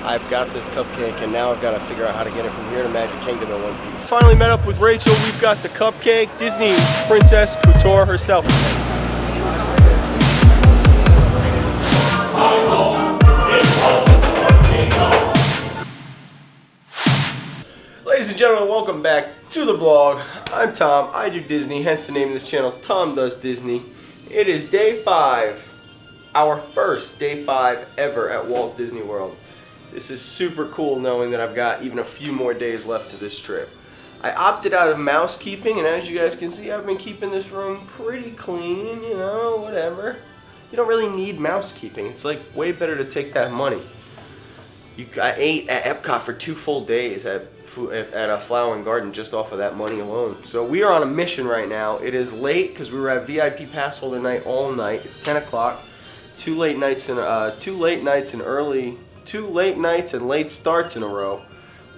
I've got this cupcake, and now I've got to figure out how to get it from here to Magic Kingdom in one piece. Finally met up with Rachel. We've got the cupcake, Disney Princess Coutore herself. Ladies and gentlemen, welcome back to the vlog. I'm Tom. I do Disney, hence the name of this channel, Tom Does Disney. It is day 5, our first day 5 ever at Walt Disney World. This is super cool knowing that I've got even a few more days left to this trip. I opted out of mousekeeping, and as you guys can see, I've been keeping this room pretty clean, you know, whatever. You don't really need mousekeeping. It's like way better to take that money. I ate at Epcot for 2 full days at a Flower and Garden just off of that money alone. So we are on a mission right now. It is late because we were at VIP pass holder night all night. It's 10 o'clock. 2 late nights and late starts in a row.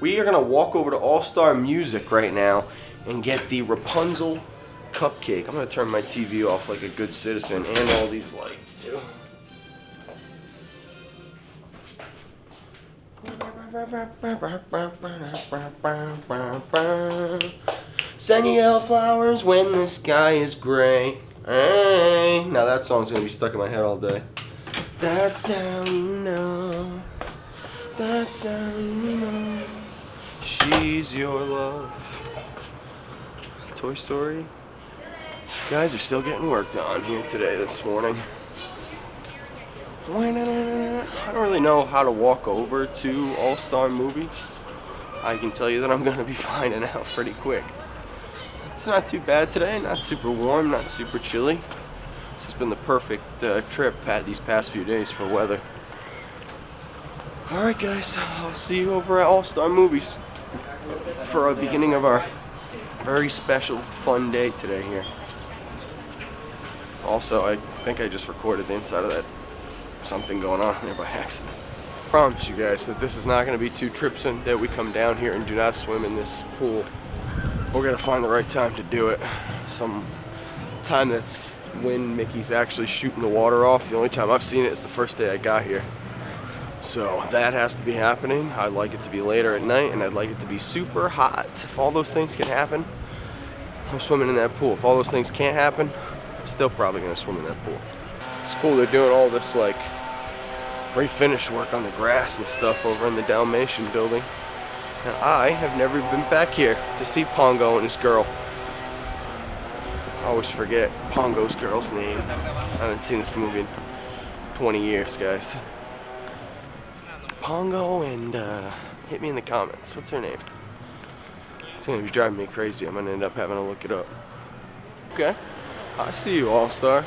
We are gonna walk over to All Star Music right now and get the Rapunzel cupcake. I'm gonna turn my TV off like a good citizen, and all these lights too. Send you yellow flowers when the sky is gray. Hey. Now that song's gonna be stuck in my head all day. That's how you know. That's how you know. She's your love. Toy Story. You guys are still getting worked on here today, this morning. I don't really know how to walk over to All-Star Movies. I can tell you that I'm going to be finding out pretty quick. It's not too bad today, not super warm, not super chilly. This has been the perfect trip these past few days for weather. Alright guys, I'll see you over at All-Star Movies for a beginning of our very special, fun day today here. Also, I think I just recorded the inside of that something going on here by accident. I promise you guys that this is not going to be 2 trips in that we come down here and do not swim in this pool. We're going to find the right time to do it. Some time that's when Mickey's actually shooting the water off. The only time I've seen it is the first day I got here. So that has to be happening. I'd like it to be later at night, and I'd like it to be super hot. If all those things can happen, I'm swimming in that pool. If all those things can't happen, I'm still probably going to swim in that pool. It's cool they're doing all this like refinish work on the grass and stuff over in the Dalmatian building. And I have never been back here to see Pongo and his girl. I always forget Pongo's girl's name. I haven't seen this movie in 20 years, guys. Pongo and hit me in the comments. What's her name? It's gonna be driving me crazy. I'm gonna end up having to look it up. Okay, I see you, All-Star.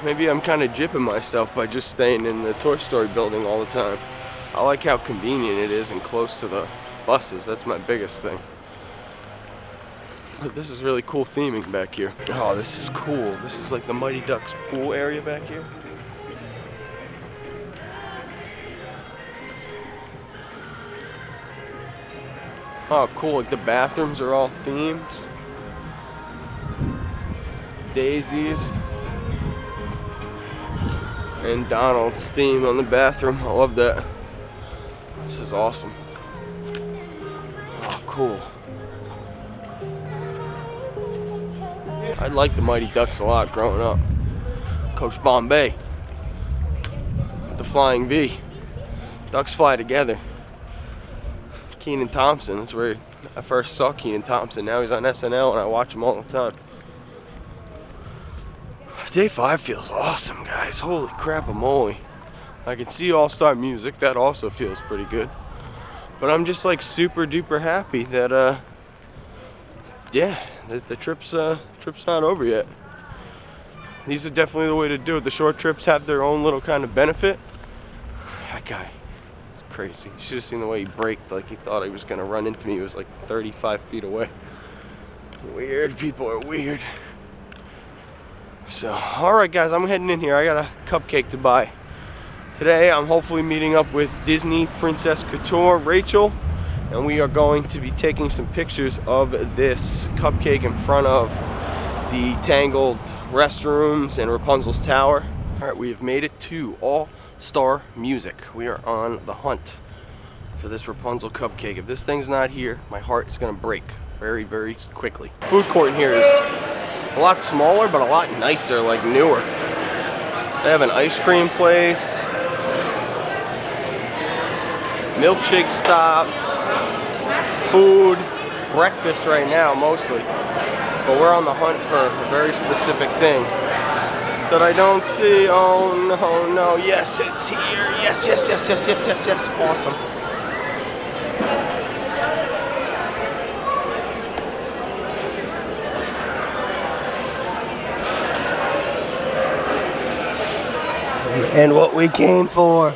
Maybe I'm kind of jipping myself by just staying in the Toy Story building all the time. I like how convenient it is and close to the buses. That's my biggest thing. But this is really cool theming back here. Oh, this is cool. This is like the Mighty Ducks pool area back here. Oh, cool. Like the bathrooms are all themed. Daisies. And Donald's theme on the bathroom. I love that. This is awesome. Oh, cool. I liked the Mighty Ducks a lot growing up. Coach Bombay. The Flying V. Ducks fly together. Kenan Thompson. That's where I first saw Kenan Thompson. Now he's on SNL and I watch him all the time. Day 5 feels awesome, guys. Holy crap-a-moly. I can see All-Star Music. That also feels pretty good. But I'm just like super duper happy that the trip's not over yet. These are definitely the way to do it. The short trips have their own little kind of benefit. That guy is crazy. You should have seen the way he braked, like he thought he was gonna run into me. He was like 35 feet away. Weird. People are weird. So, alright guys, I'm heading in here. I got a cupcake to buy. Today, I'm hopefully meeting up with Disney Princess Coutore, Rachel, and we are going to be taking some pictures of this cupcake in front of the Tangled restrooms and Rapunzel's tower. Alright, we have made it to All star music. We are on the hunt for this Rapunzel cupcake. If this thing's not here, my heart is gonna break very, very quickly. Food court in here is a lot smaller, but a lot nicer, like newer. They have an ice cream place, milkshake stop, food, breakfast right now mostly. But we're on the hunt for a very specific thing that I don't see. Oh no, no, yes, it's here. Yes, yes, yes, yes, yes, yes, yes. Awesome. And what we came for.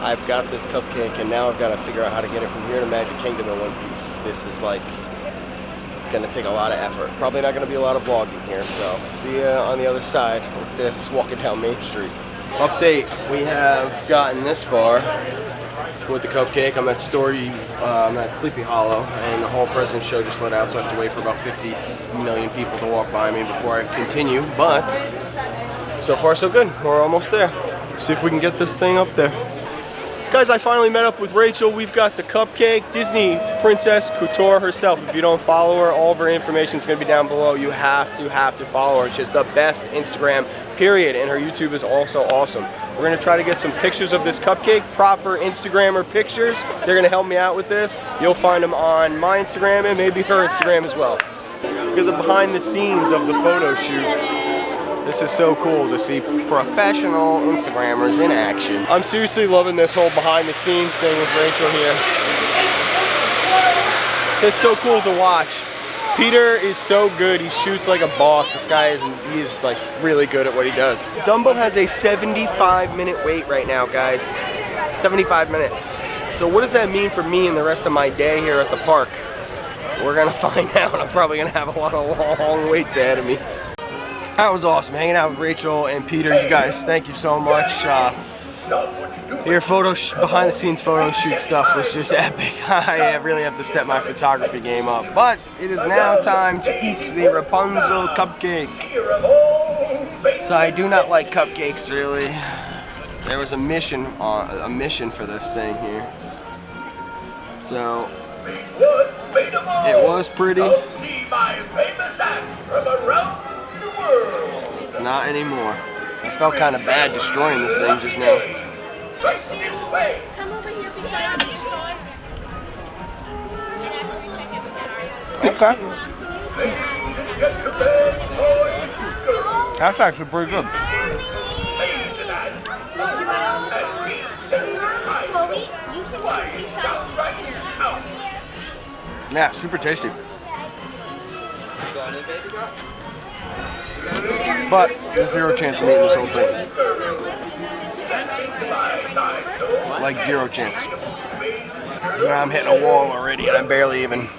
I've got this cupcake and now I've got to figure out how to get it from here to Magic Kingdom in one piece. This is like gonna take a lot of effort. Probably not gonna be a lot of vlogging here, so see ya on the other side with this walking down Main Street. Update, we have gotten this far with the cupcake. I'm at Sleepy Hollow, and the whole President's Show just let out, so I have to wait for about 50 million people to walk by me before I continue, but so far so good. We're almost there. See if we can get this thing up there. Guys, I finally met up with Rachel. We've got the cupcake, Disney Princess Coutore herself. If you don't follow her, all of her information is going to be down below. You have to follow her. She's the best Instagram, period, and her YouTube is also awesome. We're going to try to get some pictures of this cupcake, proper Instagrammer pictures. They're going to help me out with this. You'll find them on my Instagram and maybe her Instagram as well. Look at the behind the scenes of the photo shoot. This is so cool to see professional Instagrammers in action. I'm seriously loving this whole behind the scenes thing with Rachel here. It's so cool to watch. Peter is so good, he shoots like a boss. This guy he is like really good at what he does. Dumbo has a 75-minute wait right now, guys. 75 minutes. So what does that mean for me and the rest of my day here at the park? We're gonna find out. I'm probably gonna have a lot of long waits ahead of me. That was awesome, hanging out with Rachel and Peter. You guys, thank you so much. Your behind the scenes photo shoot stuff was just epic. I really have to step my photography game up. But it is now time to eat the Rapunzel cupcake. So I do not like cupcakes really. There was a mission for this thing here. So it was pretty. It's not anymore. I felt kind of bad destroying this thing just now. Okay. That's actually pretty good. Yeah, super tasty. But there's zero chance of eating this whole thing. Like zero chance. I'm hitting a wall already and I barely even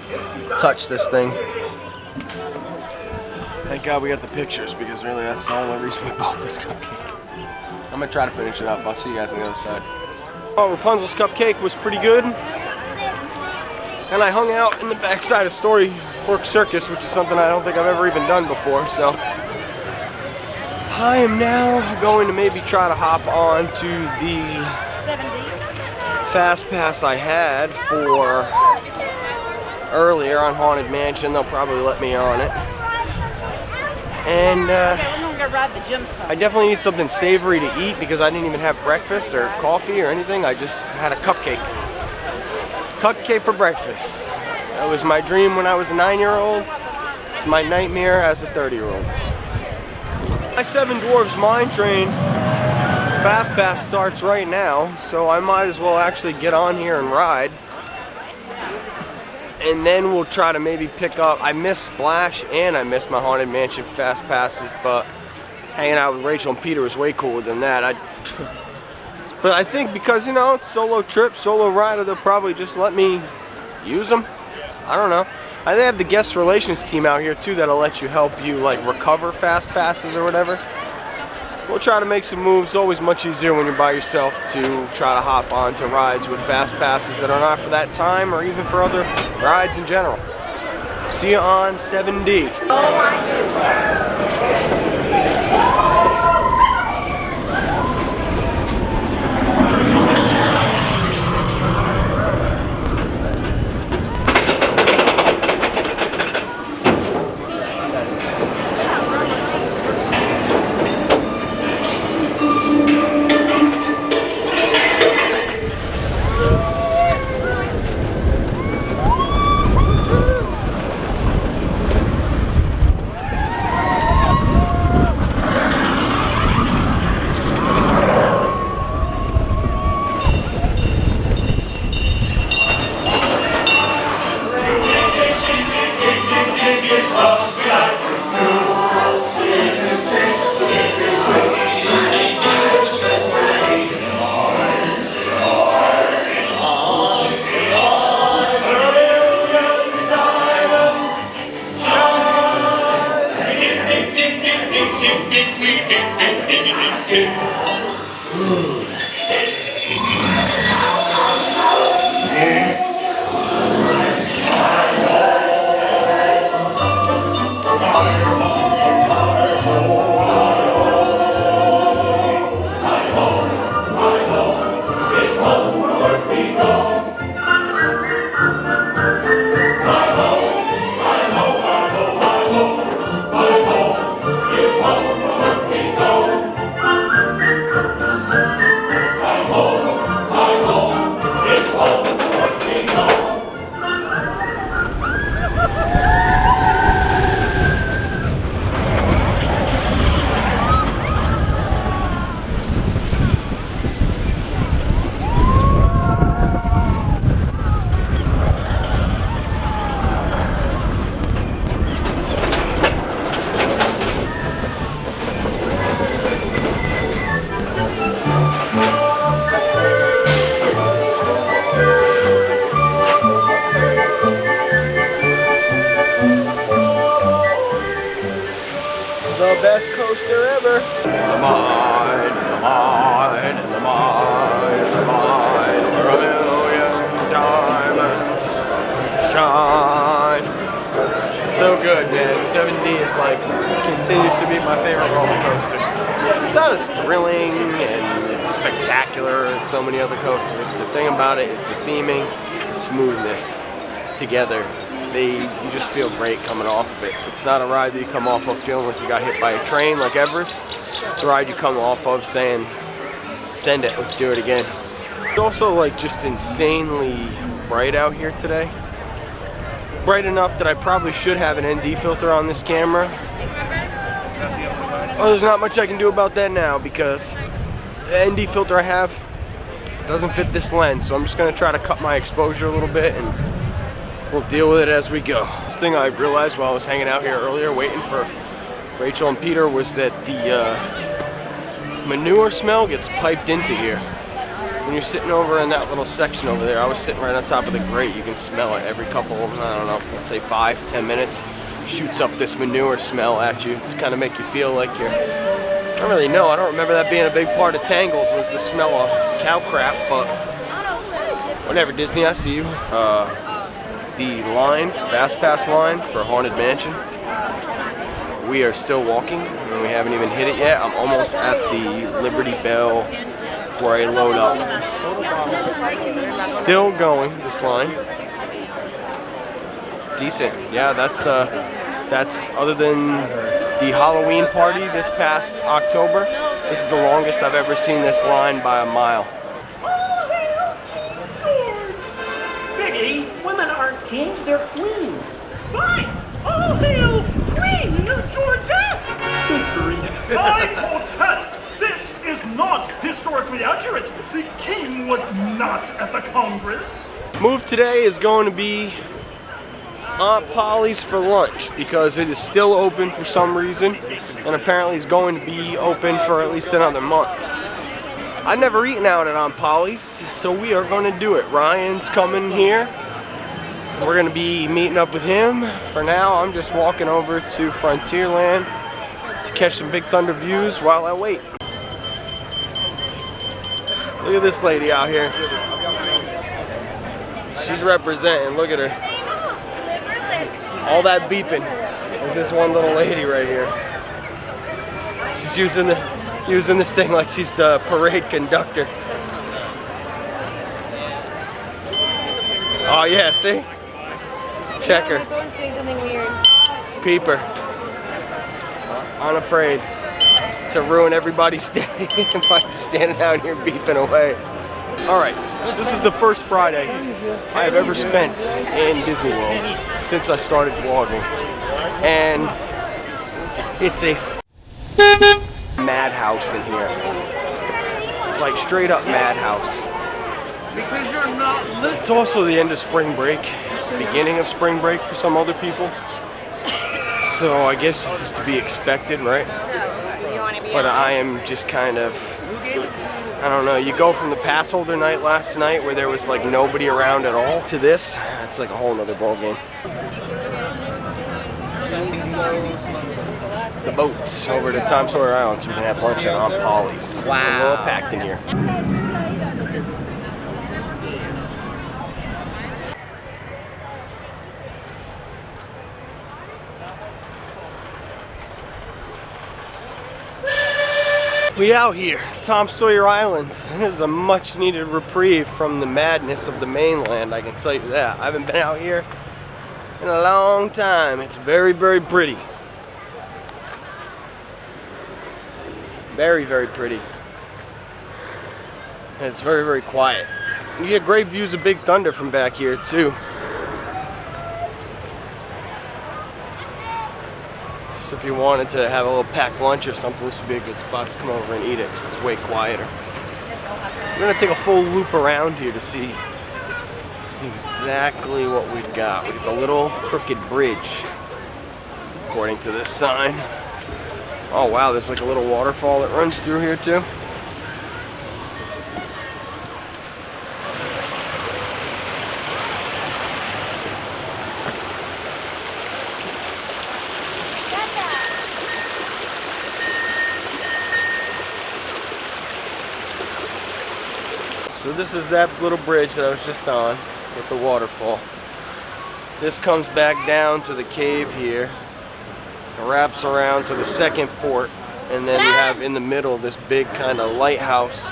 touched this thing. Thank God we got the pictures because really that's the only reason we bought this cupcake. I'm gonna try to finish it up. I'll see you guys on the other side. Oh, Rapunzel's cupcake was pretty good. And I hung out in the backside of Storybook Circus, which is something I don't think I've ever even done before, so I am now going to maybe try to hop on to the Fast Pass I had for earlier on Haunted Mansion. They'll probably let me on it. And I definitely need something savory to eat because I didn't even have breakfast or coffee or anything. I just had a cupcake. Cupcake for breakfast. That was my dream when I was a 9-year-old. It's my nightmare as a 30-year-old. My Seven Dwarfs Mine Train Fast Pass starts right now, so I might as well actually get on here and ride. And then we'll try to maybe pick up, I missed Splash and I missed my Haunted Mansion Fast Passes, but hanging out with Rachel and Peter was way cooler than that. But I think because, you know, it's solo trip, solo rider, they'll probably just let me use them. I don't know. They have the guest relations team out here too that'll let you help you like recover Fast Passes or whatever. We'll try to make some moves. It's always much easier when you're by yourself to try to hop onto rides with Fast Passes that are not for that time or even for other rides in general. See you on 7D. The best coaster ever. The mine, the mine, the mine, the mine, where a million diamonds shine. So good, man. 7D is like, continues to be my favorite roller coaster. It's not as thrilling and spectacular as so many other coasters. The thing about it is the theming, the smoothness together. You just feel great coming off of it. It's not a ride that you come off of feeling like you got hit by a train like Everest. It's a ride you come off of saying, send it, let's do it again. It's also like just insanely bright out here today. Bright enough that I probably should have an ND filter on this camera. Oh, there's not much I can do about that now because the ND filter I have doesn't fit this lens. So I'm just gonna try to cut my exposure a little bit and we'll deal with it as we go. This thing I realized while I was hanging out here earlier waiting for Rachel and Peter was that the manure smell gets piped into here. When you're sitting over in that little section over there, I was sitting right on top of the grate, you can smell it every couple, I don't know, let's say 5-10 minutes. Shoots up this manure smell at you to kind of make you feel like you're, I don't really know, I don't remember that being a big part of Tangled was the smell of cow crap, but whatever, Disney, I see you. The line, Fast Pass line for Haunted Mansion. We are still walking and we haven't even hit it yet. I'm almost at the Liberty Bell where I load up. Still going, this line. Decent. Yeah, that's other than the Halloween party this past October, this is the longest I've ever seen this line by a mile. Kings, they're queens. Fine! All hail Queen Georgette! I protest! This is not historically accurate. The king was not at the Congress. Move today is going to be Aunt Polly's for lunch because it is still open for some reason and apparently it's going to be open for at least another month. I've never eaten out at Aunt Polly's, so we are going to do it. Ryan's coming here. We're going to be meeting up with him. For now, I'm just walking over to Frontierland to catch some Big Thunder views while I wait. Look at this lady out here. She's representing. Look at her. All that beeping. There's this one little lady right here. She's using this thing like she's the parade conductor. Oh yeah, see? Check her. Don't say something weird. Peep her. Unafraid to ruin everybody's day by just standing out here beeping away. Alright, so this is the first Friday I have ever spent in Disney World since I started vlogging. And it's a madhouse in here. Like straight up madhouse. Because you're not listening. It's also the end of spring break, beginning of spring break for some other people. So I guess it's just to be expected, right? But I am just kind of, I don't know, you go from the pass holder night last night where there was like nobody around at all to this, it's like a whole nother ball game. the boats over to Tom Sawyer Island so we can have lunch at Aunt Polly's. Wow. It's a little packed in here. We out here, Tom Sawyer Island. This is a much needed reprieve from the madness of the mainland, I can tell you that. I haven't been out here in a long time. It's very, very pretty. Very, very pretty. And it's very, very quiet. You get great views of Big Thunder from back here too. So if you wanted to have a little packed lunch or something, this would be a good spot to come over and eat it because it's way quieter. We're gonna take a full loop around here to see exactly what we've got. We've got the little crooked bridge, according to this sign. Oh wow, there's like a little waterfall that runs through here too. So this is that little bridge that I was just on with the waterfall. This comes back down to the cave here, wraps around to the second port, and then we have in the middle this big kind of lighthouse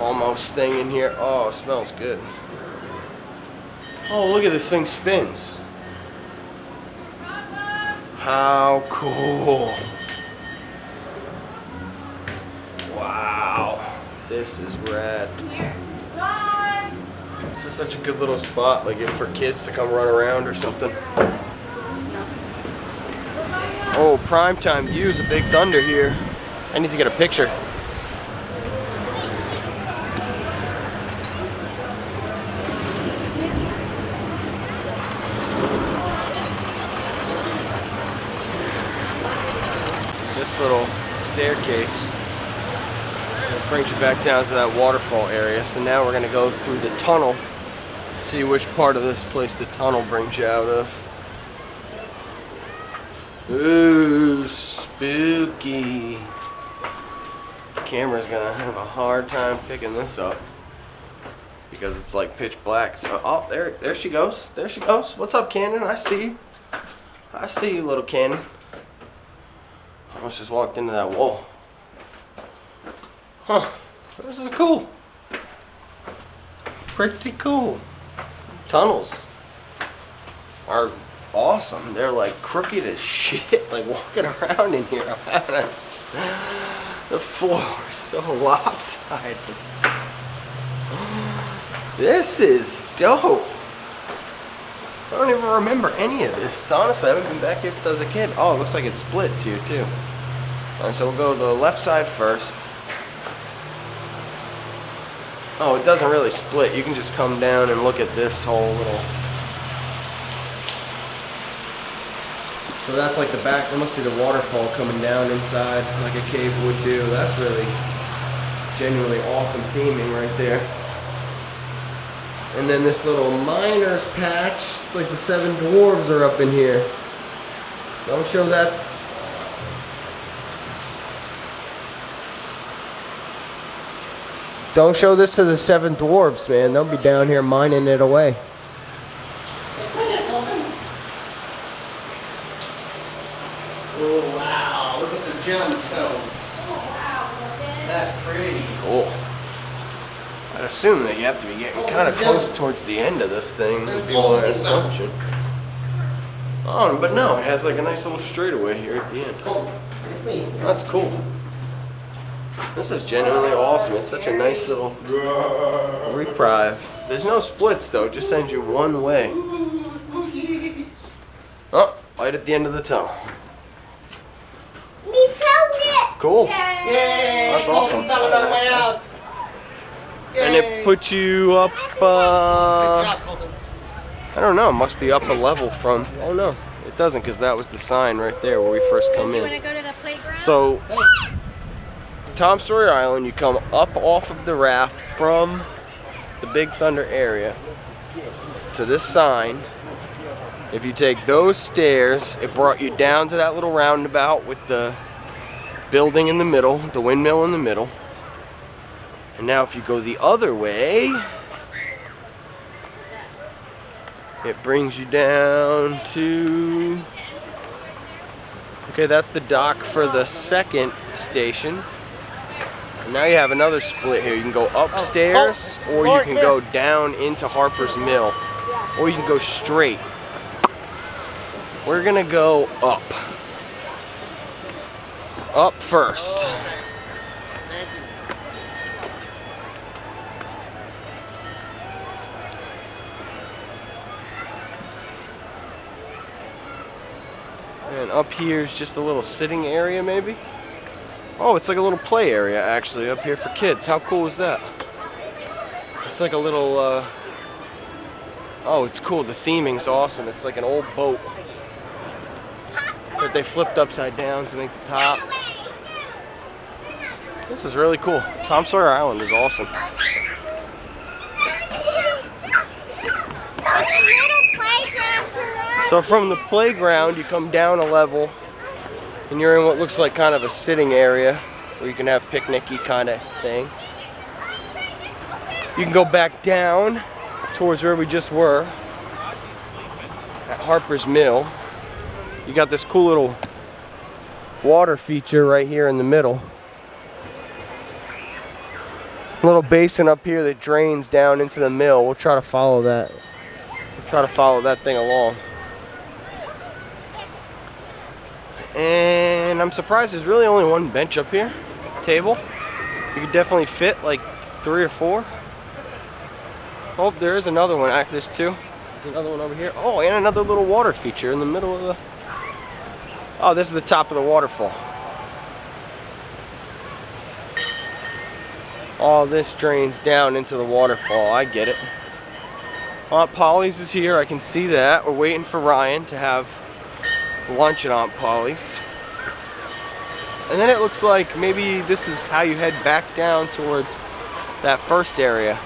almost thing in here. Oh, it smells good. Oh, look at this thing spins. How cool. Wow. This is rad. This is such a good little spot, like if for kids to come run around or something. Oh, primetime views of Big Thunder here. I need to get a picture. This little staircase brings you back down to that waterfall area. So now we're gonna go through the tunnel, see which part of this place the tunnel brings you out of. Ooh, spooky. The camera's gonna have a hard time picking this up because it's like pitch black. So, oh, there she goes. There she goes. What's up, Cannon? I see you. I see you, little Cannon. Almost just walked into that wall. Huh, this is cool. Pretty cool. Tunnels are awesome. They're like crooked as shit, like walking around in here. The floor is so lopsided. This is dope. I don't even remember any of this. Honestly, I haven't been back here since I was a kid. Oh, it looks like it splits here too. Alright, so we'll go to the left side first. Oh, it doesn't really split. You can just come down and look at this whole little... So that's like the back, there must be the waterfall coming down inside like a cave would do. That's really genuinely awesome theming right there. And then this little miner's patch, it's like the 7 dwarves are up in here. Don't show that. Don't show this to the 7 dwarves, man. They'll be down here mining it away. Oh wow, look at the gemstone. Oh wow, That's pretty. Cool. I'd assume that you have to be getting kind of close towards the end of this thing to be able to assumption. Oh, but no, it has like a nice little straightaway here at the end. That's cool. This is genuinely awesome. It's such a nice little reprieve. There's no splits though, it just sends you one way. Oh, right at the end of the tunnel. we found it! Cool. Yay! That's awesome. We found our way out. And it puts you up, Good job, Colton. I don't know, it must be up a level from, oh no, it doesn't because that was the sign right there where we first come Do you want to in. go to the playground? So, Tom Sawyer Island, you come up off of the raft from the Big Thunder area to this sign, If you take those stairs, it brought you down to that little roundabout with the building in the middle, the windmill in the middle. And now if you go the other way, it brings you down to, okay, that's the dock for the second station. And now you have another split here. You can go upstairs, or you can go down into Harper's Mill, or you can go straight. We're gonna go up. Up first. And up here is just a little sitting area, maybe. Oh, it's like a little play area actually up here for kids. How cool is that? It's like a little, oh, it's cool. The theming's awesome. It's like an old boat that they flipped upside down to make the top. This is really cool. Tom Sawyer Island is awesome. So from the playground, you come down a level, and you're in what looks like kind of a sitting area where you can have picnicky kind of thing. You can go back down towards where we just were at Harper's Mill. You got this cool little water feature right here in the middle. A little basin up here that drains down into the mill. We'll try to follow that. We'll try to follow that thing along. And I'm surprised there's really only one bench up here, table. You could definitely fit like 3 or 4. Oh, there is another one. Actually, there's 2. There's another one over here. Oh, and another little water feature in the middle of the... Oh, this is the top of the waterfall. All this drains down into the waterfall. I get it. Aunt Pollys is here. I can see that. We're waiting for Ryan to have lunch at Aunt Pollys. And then it looks like maybe this is how you head back down towards that first area.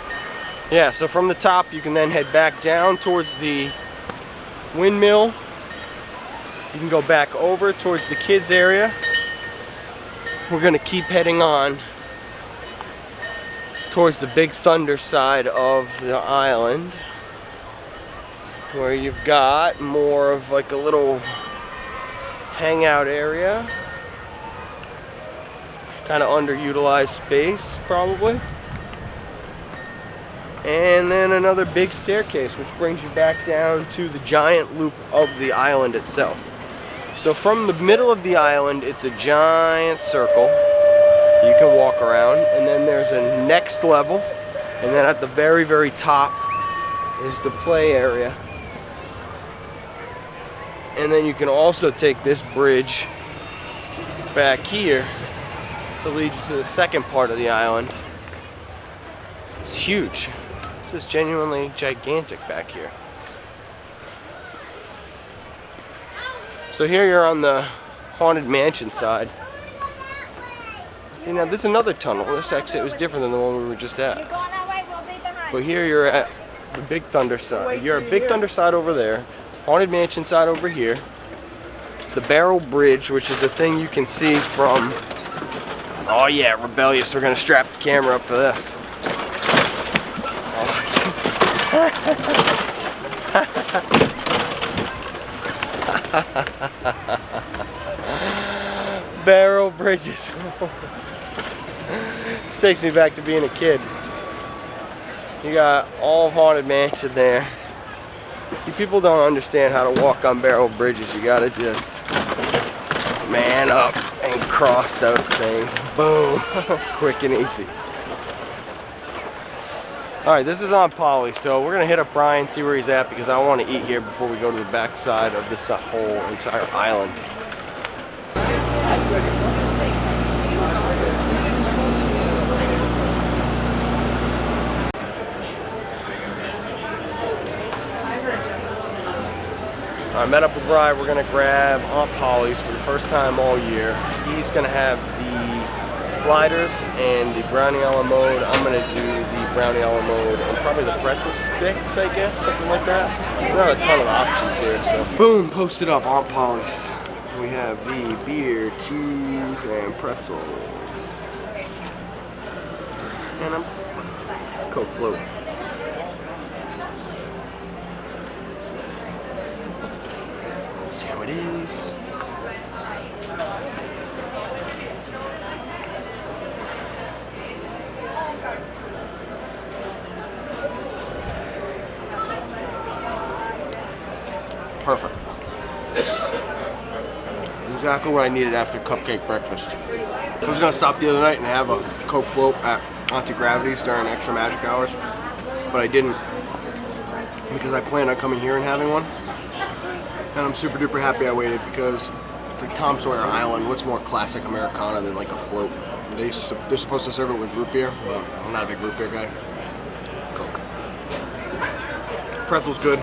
Yeah, so from the top you can then head back down towards the windmill. You can go back over towards the kids area. We're gonna keep heading on towards the Big Thunder side of the island, where you've got more of like a little hangout area. Kind of underutilized space, probably. And then another big staircase, which brings you back down to the giant loop of the island itself. So from the middle of the island, it's a giant circle. You can walk around, and then there's a next level, and then at the very, very top is the play area. And then you can also take this bridge back here to lead you to the second part of the island. It's huge. This is genuinely gigantic back here. So here you're on the Haunted Mansion side. See, now this is another tunnel. This exit was different than the one we were just at. But here you're at the Big Thunder side. You're at Big Thunder side over there. Haunted Mansion side over here. The Barrel Bridge, which is the thing you can see from... Oh yeah, rebellious. We're gonna strap the camera up for this. Barrel bridges. This takes me back to being a kid. You got all of Haunted Mansion there. See, people don't understand how to walk on barrel bridges. You gotta just man up and cross those things. Boom. Quick and easy. Alright, this is Aunt Polly, so we're gonna hit up Brian, see where he's at, because I want to eat here before we go to the back side of this whole entire island. I met up with Brian. We're gonna grab Aunt Polly's for the first time all year. He's gonna have the sliders and the brownie a la mode. I'm gonna do the brownie a la mode, and probably the pretzel sticks, I guess, something like that. There's not a ton of options here, so. Boom, posted up, Aunt Pollys. We have the beer, cheese, and pretzels. And a Coke float. See how it is. Perfect. Exactly what I needed after cupcake breakfast. I was gonna stop the other night and have a Coke float at Auntie Gravity's during extra magic hours, but I didn't because I planned on coming here and having one. And I'm super duper happy I waited because it's like Tom Sawyer Island. What's more classic Americana than like a float? They're supposed to serve it with root beer, but I'm not a big root beer guy. Coke. Pretzel's good.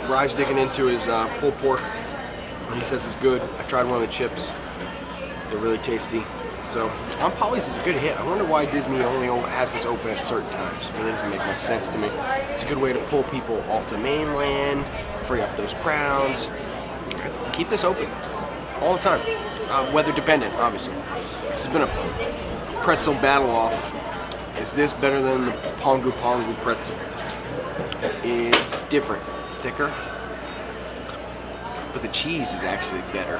Rye's digging into his pulled pork, and he says it's good. I tried one of the chips. They're really tasty. So, Aunt Polly's is a good hit. I wonder why Disney only has this open at certain times. It really doesn't make much sense to me. It's a good way to pull people off the mainland, free up those crowds. Keep this open all the time. Weather dependent, obviously. This has been a pretzel battle off. Is this better than the Pongu Pongu pretzel? It's different. Thicker, but the cheese is actually better.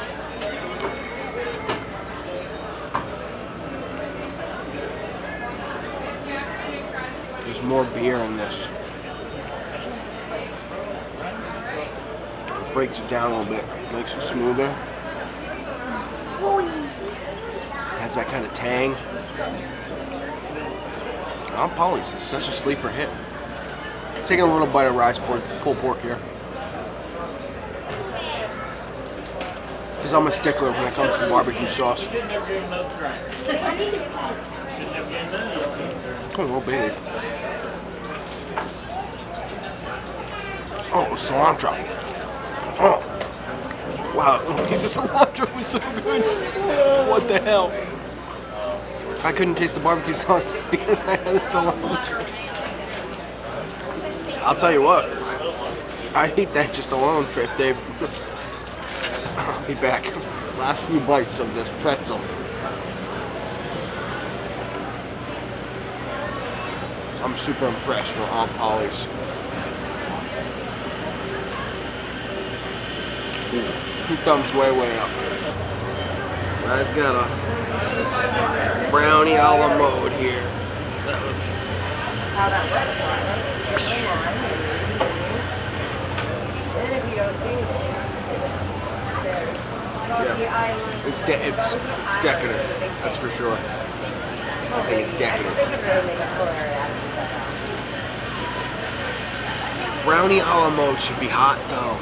There's more beer in this. It breaks it down a little bit, makes it smoother. Adds that kind of tang. Aunt Polly's is such a sleeper hit. Taking a little bite of Rye's pulled pork here. Because I'm a stickler when it comes to barbecue sauce. Oh, little baby. Oh, cilantro. Oh. Wow, that little piece of cilantro was so good. What the hell? I couldn't taste the barbecue sauce because I had the cilantro. I'll tell you what, I'd eat that just alone for if they. I'll be back. Last few bites of this pretzel. I'm super impressed with Aunt Polly's. Two thumbs way up. Guy's got a brownie a la mode here. That was. Yeah, it's decadent, that's for sure. I think it's decadent. Brownie a la mode should be hot though.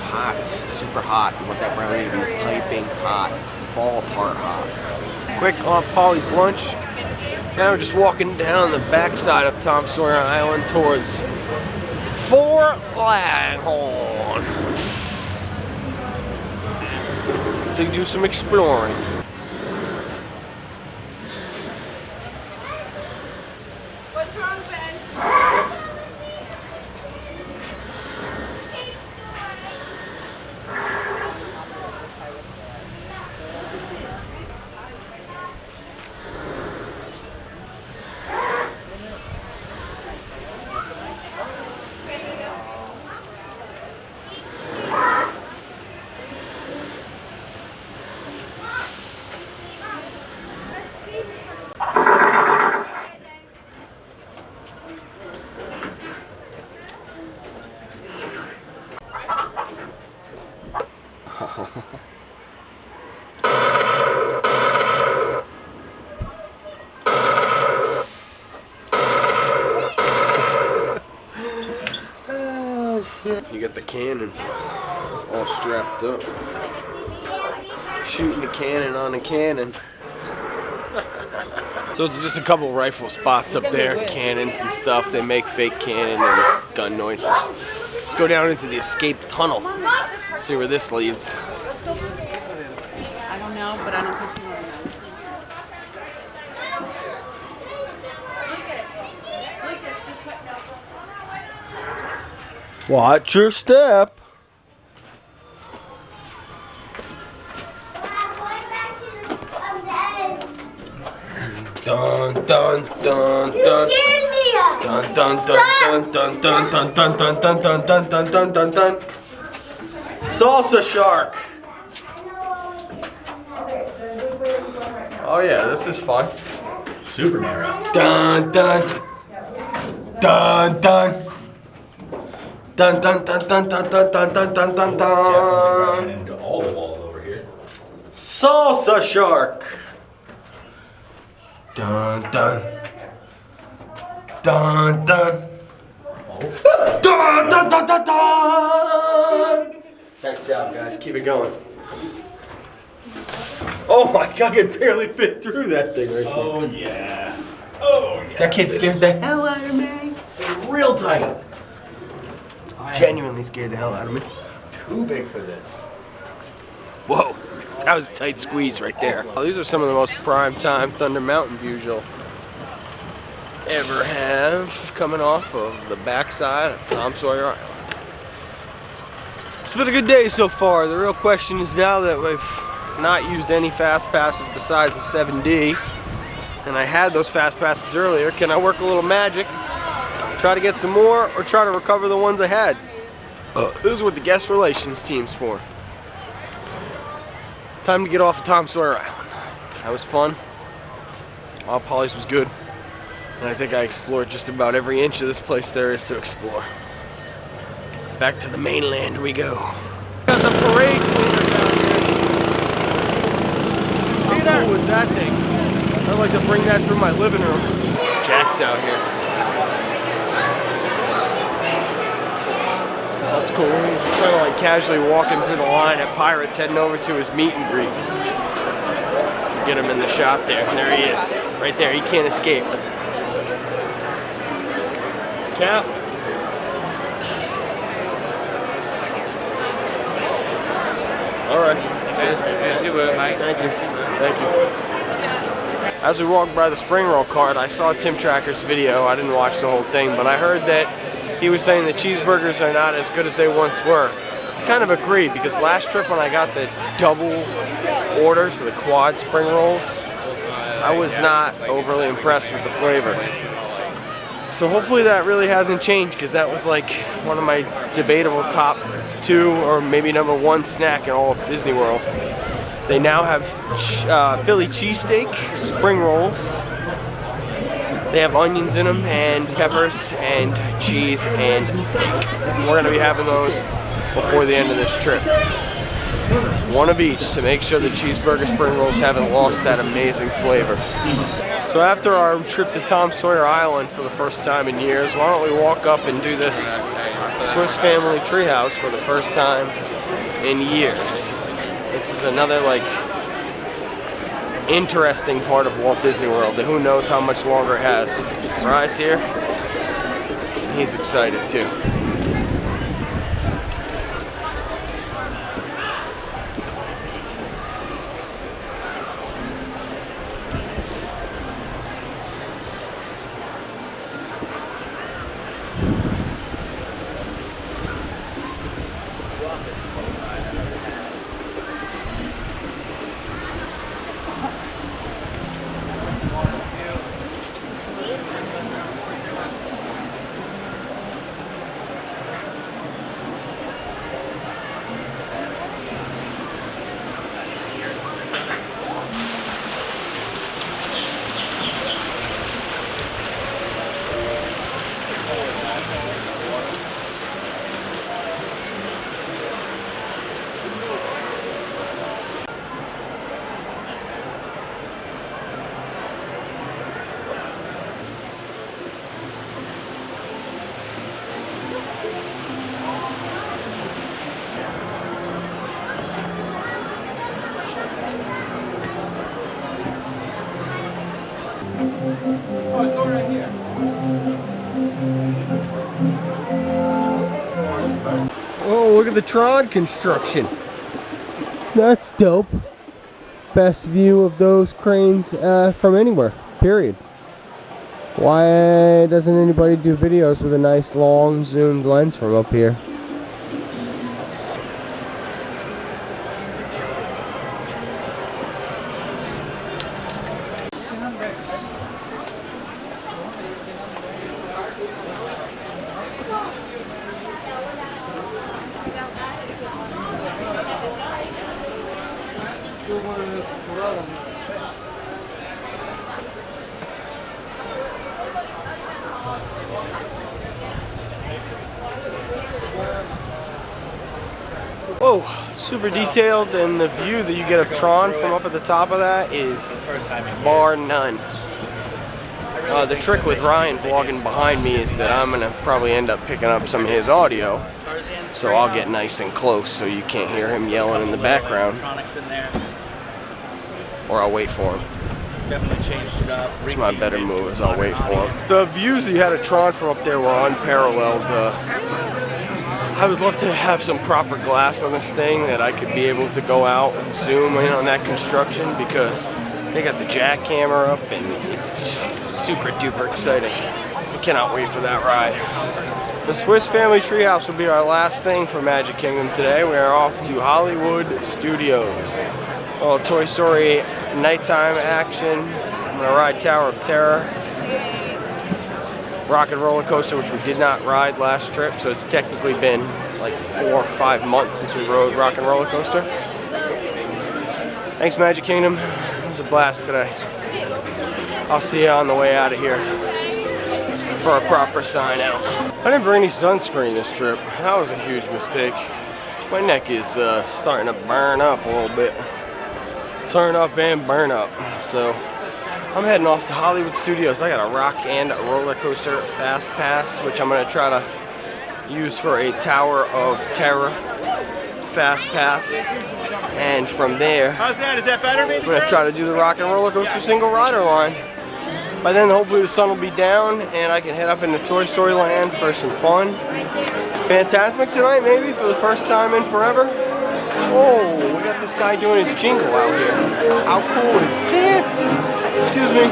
Hot, super hot. You want that brownie to be piping hot, fall apart hot. Quick Aunt Polly's lunch. Now we're just walking down the backside of Tom Sawyer Island towards Fort Langhorne to do some exploring. What's wrong, Ben? You got the cannon all strapped up. Shooting the cannon on the cannon. So it's just a couple rifle spots up there, cannons and stuff. They make fake cannon and gun noises. Let's go down into the escape tunnel. See where this leads. I don't know, but I don't think you want to know. Watch your step. Dun dun dun dun. You scared me. Dun dun dun dun dun dun dun dun dun dun dun dun dun dun dun. Salsa shark. Oh yeah, this is fun. Super narrow. Dun dun dun dun. Dun dun dun dun dun dun dun dun dun dun dun. Into all the walls over here. Salsa shark. Dun dun. Dun dun. Dun dun dun dun dun. Nice job, guys. Keep it going. Oh my god, I could barely fit through that thing right there. Oh yeah. Oh yeah. That kid scared the hell out of me. Real tight. Genuinely scared the hell out of me. Too big for this. Whoa, that was a tight squeeze right there. Oh, these are some of the most prime time Thunder Mountain views you'll ever have coming off of the backside of Tom Sawyer Island. It's been a good day so far. The real question is now that we've not used any fast passes besides the 7D, and I had those fast passes earlier, can I work a little magic, try to get some more, or try to recover the ones I had? This is what the guest relations team's for. Time to get off of Tom Sawyer Island. That was fun. Aunt Pollys was good. And I think I explored just about every inch of this place there is to explore. Back to the mainland we go. Got the parade cleaner down here. What was that thing? I'd like to bring that through my living room. Jack's out here. That's cool. He's kind of like casually walking through the line at Pirates, heading over to his meet and greet. Get him in the shot there. There he is. Right there. He can't escape. Cap. All right. As you were, mate. Thank you. Thank you. As we walked by the spring roll cart, I saw Tim Tracker's video. I didn't watch the whole thing, but I heard that he was saying the cheeseburgers are not as good as they once were. I kind of agree, because last trip when I got the double order, so the quad spring rolls, I was not overly impressed with the flavor. So hopefully that really hasn't changed, because that was like one of my debatable top 2 or maybe number 1 snack in all of Disney World. They now have Philly cheesesteak, spring rolls. They have onions in them and peppers and cheese and steak. We're going to be having those before the end of this trip. One of each to make sure the cheeseburger spring rolls haven't lost that amazing flavor. So after our trip to Tom Sawyer Island for the first time in years, why don't we walk up and do this Swiss Family Treehouse for the first time in years. This is another like interesting part of Walt Disney World that who knows how much longer it has. Rye's here, and he's excited too. Oh, it's going right here. Oh, look at the Tron construction. That's dope. Best view of those cranes from anywhere, period. Why doesn't anybody do videos with a nice long zoomed lens from up here? Whoa, super detailed, and the view that you get of Tron from up at the top of that is bar none. The trick with Ryan vlogging behind me is that I'm gonna probably end up picking up some of his audio, so I'll get nice and close so you can't hear him yelling in the background, or I'll wait for him. Definitely changed it up. It's my better move, is I'll wait for him. The views that you had of Tron from up there were unparalleled. I would love to have some proper glass on this thing that I could be able to go out and zoom in on that construction, because they got the jack camera up and it's super duper exciting. I cannot wait for that ride. The Swiss Family Treehouse will be our last thing for Magic Kingdom today. We are off to Hollywood Studios. Well, Toy Story nighttime action. I'm gonna ride Tower of Terror. Rock and Roller Coaster, which we did not ride last trip, so it's technically been like 4 or 5 months since we rode Rock and Roller Coaster. Thanks, Magic Kingdom. It was a blast today. I'll see you on the way out of here for a proper sign out. I didn't bring any sunscreen this trip. That was a huge mistake. My neck is starting to burn up a little bit. Turn up and burn up. So I'm heading off to Hollywood Studios. I got a rock and a roller coaster fast pass, which I'm gonna try to use for a Tower of Terror fast pass. And from there, How's that? Is that better, maybe? I'm gonna try to do the rock and roller coaster single rider line. By then, hopefully the sun will be down and I can head up into Toy Story Land for some fun. Phantasmic tonight, maybe, for the first time in forever. Oh, we got this guy doing his jingle out here. How cool is this? Excuse me.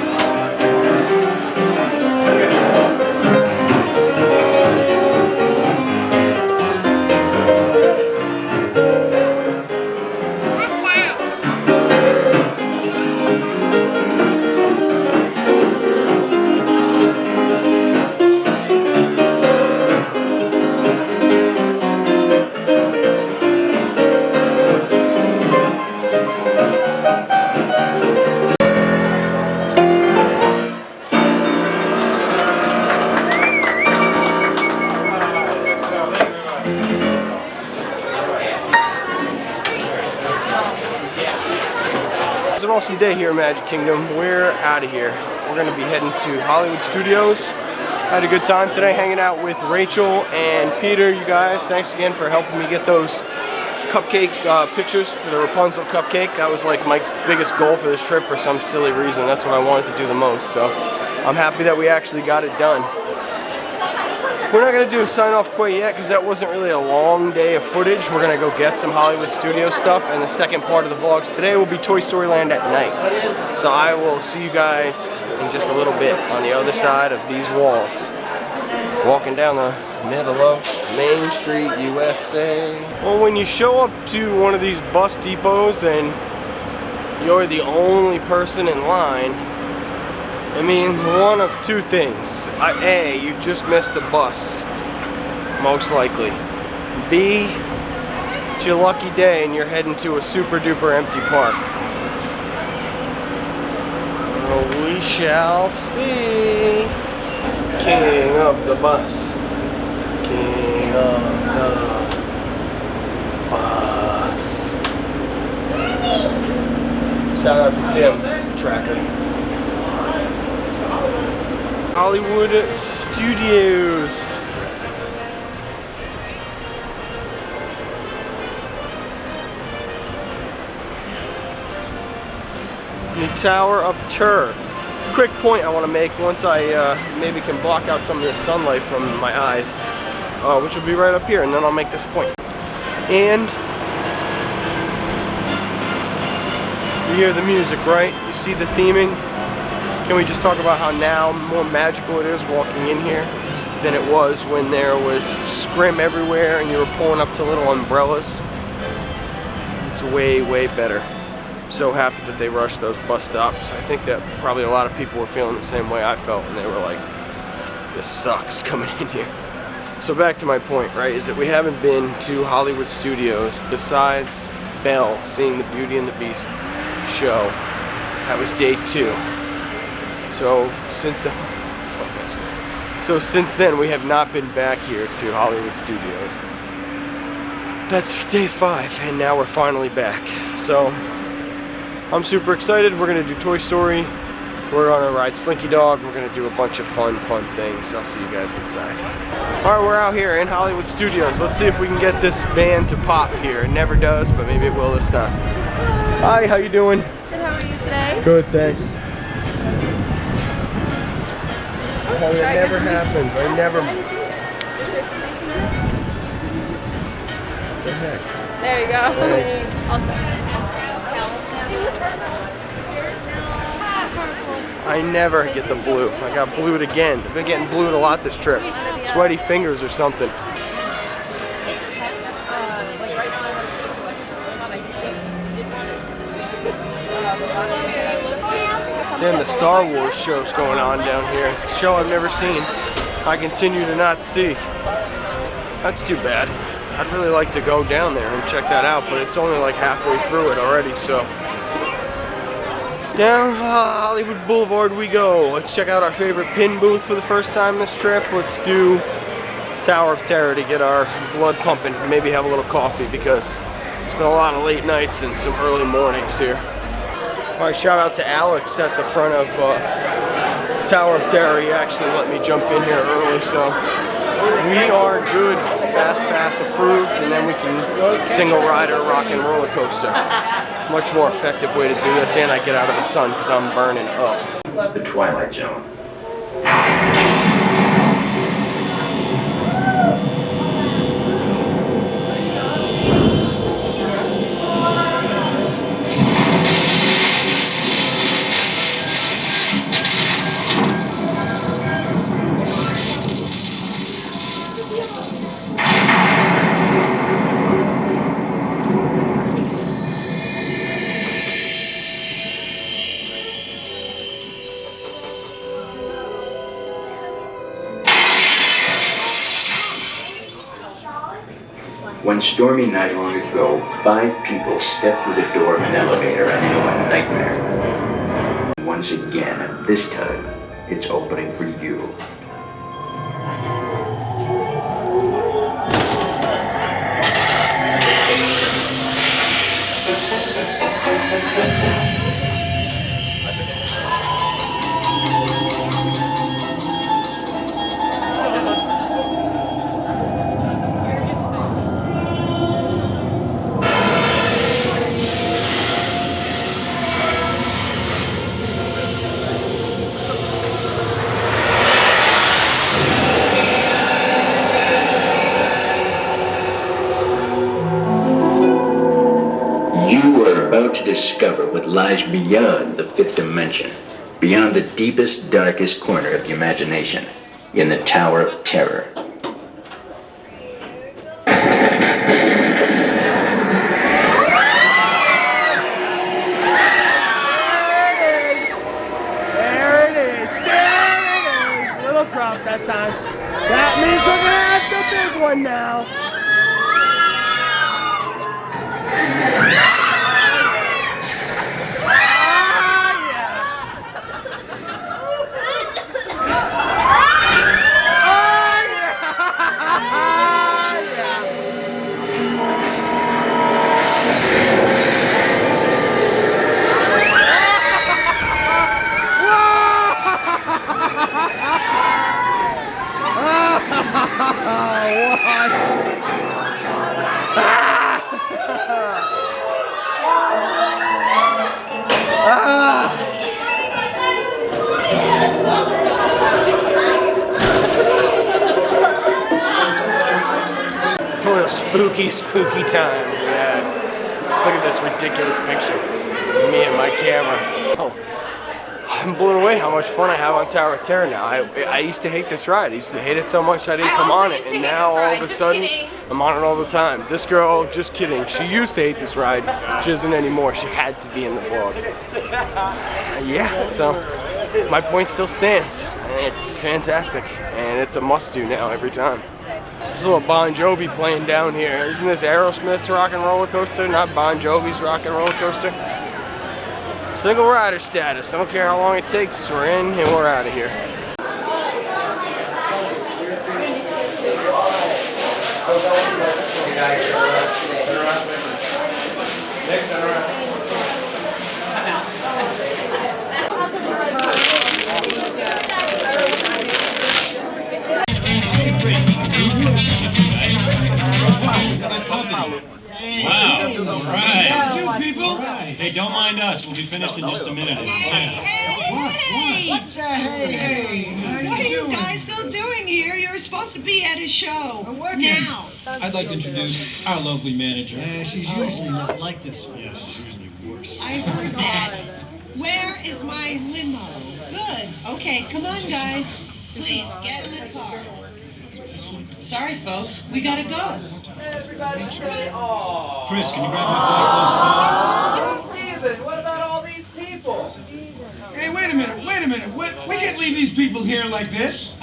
It was an awesome day here in Magic Kingdom. We're out of here. We're going to be heading to Hollywood Studios. I had a good time today hanging out with Rachel and Peter. You guys, thanks again for helping me get those cupcake pictures for the Rapunzel cupcake. That was like my biggest goal for this trip for some silly reason. That's what I wanted to do the most. So I'm happy that we actually got it done. We're not going to do a sign off quite yet because that wasn't really a long day of footage. We're going to go get some Hollywood Studios stuff, and the second part of the vlogs today will be Toy Story Land at night. So I will see you guys in just a little bit on the other side of these walls. Walking down the middle of Main Street, USA. Well, when you show up to one of these bus depots and you're the only person in line, it means one of two things. A, you just missed the bus, most likely. B, it's your lucky day and you're heading to a super duper empty park. Well, we shall see. King of the bus. King of the bus. Shout out to Tim, tracker. Hollywood Studios. The Tower of Terror. Quick point I want to make once I maybe can block out some of the sunlight from my eyes, which will be right up here, and then I'll make this point. And you hear the music, right? You see the theming? Can we just talk about how now more magical it is walking in here than it was when there was scrim everywhere and you were pulling up to little umbrellas? It's way, way better. I'm so happy that they rushed those bus stops. I think that probably a lot of people were feeling the same way I felt, and they were like, this sucks coming in here. So back to my point, right, is that we haven't been to Hollywood Studios besides Belle seeing the Beauty and the Beast show That was day 2. So since then we have not been back here to Hollywood Studios. That's day 5, and now we're finally back. So I'm super excited. We're gonna do Toy Story. We're gonna ride Slinky Dog. We're gonna do a bunch of fun things. I'll see you guys inside. All right, we're out here in Hollywood Studios. Let's see if we can get this band to pop here. It never does, but maybe it will this time. Hi, how you doing? Good, how are you today? Good, thanks. Oh, it never happens. I never. What the heck? There you go. Thanks. Also. I never get the blue. I got blued again. I've been getting blued a lot this trip. Sweaty fingers or something. Damn, the Star Wars show's going on down here. It's a show I've never seen. I continue to not see. That's too bad. I'd really like to go down there and check that out, but it's only like halfway through it already, so. Down Hollywood Boulevard we go. Let's check out our favorite pin booth for the first time this trip. Let's do Tower of Terror to get our blood pumping. Maybe have a little coffee because it's been a lot of late nights and some early mornings here. All right, shout out to Alex at the front of Tower of Terror. He actually let me jump in here early, so we are good. Fast pass approved, and then we can single rider rock and roller coaster. Much more effective way to do this, and I get out of the sun because I'm burning up. The Twilight Zone. One stormy night long ago, 5 people stepped through the door of an elevator and into a nightmare. Once again, this time, it's opening for you. You are about to discover what lies beyond the 5th dimension, beyond the deepest, darkest corner of the imagination, in the Tower of Terror. There it is. Little drop that time. That means we're gonna have the big one now. What a spooky time we had. Look at this ridiculous picture of me and my camera. Oh, I'm blown away how much fun I have on Tower of Terror now. I used to hate this ride. I used to hate it so much I didn't come on it. And now all of a sudden, I'm on it all the time. This girl, just kidding. She used to hate this ride. She doesn't anymore. She had to be in the vlog. Yeah, so my point still stands. It's fantastic. And it's a must-do now every time. There's a little Bon Jovi playing down here. Isn't this Aerosmith's Rock and Roller Coaster, not Bon Jovi's Rock and Roller Coaster? Single rider status. I don't care how long it takes. We're in and we're out of here. Wow. All right. People. Hey, don't mind us. We'll be finished in just a minute. Hey! What's that? Hey! What are you guys still doing here? You're supposed to be at a show. I'm working. Now. I'd like to introduce our lovely manager. Yeah, she's usually not like this. Yeah, she's usually worse. I heard that. Where is my limo? Good. Okay, come on, guys. Please, get in the car. Sorry, folks. We gotta go. Chris, can you grab my black ghost ball? Steven, what about all these people? Hey, wait a minute. We can't leave these people here like this.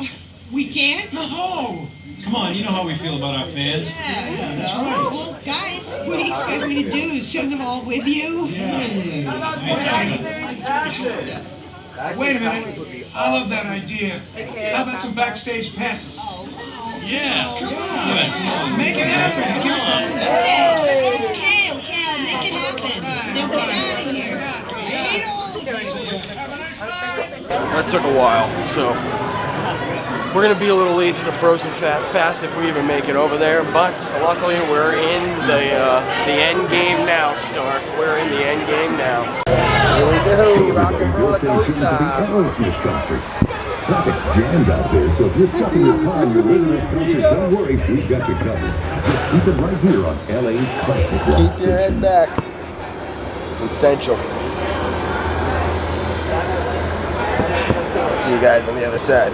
We can't? No. Come on, you know how we feel about our fans. Yeah, that's right. Well, guys, what do you expect me to do? Send them all with you? How about some backstage passes? Wait a minute. I love that idea. How about some backstage passes? Oh, no. Yeah. Come on. Yeah, come on. Make it happen. Give me something. Okay, I'll make it happen. Now get out of here. I hate all of you. Have a nice night. That took a while, so we're gonna be a little late to the Frozen Fast Pass if we even make it over there. But luckily, we're in the end game now, Stark. We're in the end game now. Here we go, rock and roller coaster. Aerosmith concert. Traffic's jammed out there, so if you're stuck in your car and you're leaving this concert, don't worry, we've got you covered. Just keep it right here on LA's classic rock Keep your head back. It's essential. See you guys on the other side.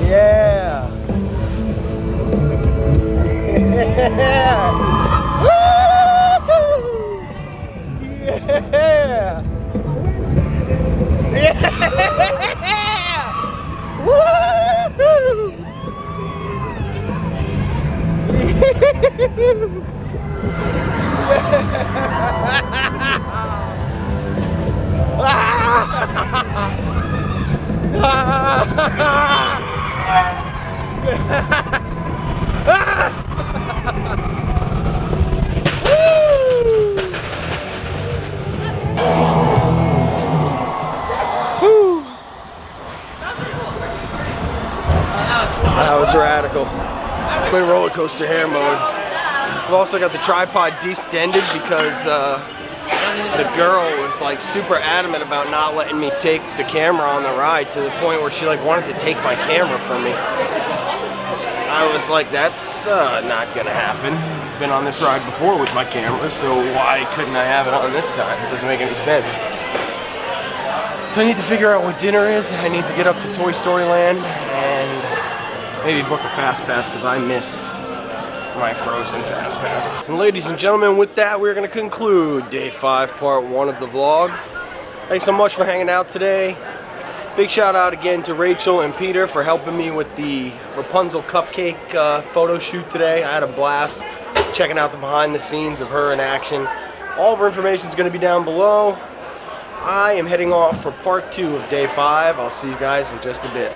Yeah. Yeah. Woo! Yeah. Yeah. Woo! That was radical. We're in roller coaster hair mode. I've also got the tripod distended because the girl was like super adamant about not letting me take the camera on the ride, to the point where she like wanted to take my camera from me. I was like, that's not gonna happen. I've been on this ride before with my camera, so why couldn't I have it on this time? It doesn't make any sense. So I need to figure out what dinner is. I need to get up to Toy Story Land and maybe book a Fast Pass because I missed my Frozen Fast Pass. And ladies and gentlemen, with that, we're gonna conclude day 5, part 1 of the vlog. Thanks so much for hanging out today. Big shout out again to Rachel and Peter for helping me with the Rapunzel Cupcake photo shoot today. I had a blast checking out the behind the scenes of her in action. All of her information is gonna be down below. I am heading off for part 2 of day 5. I'll see you guys in just a bit.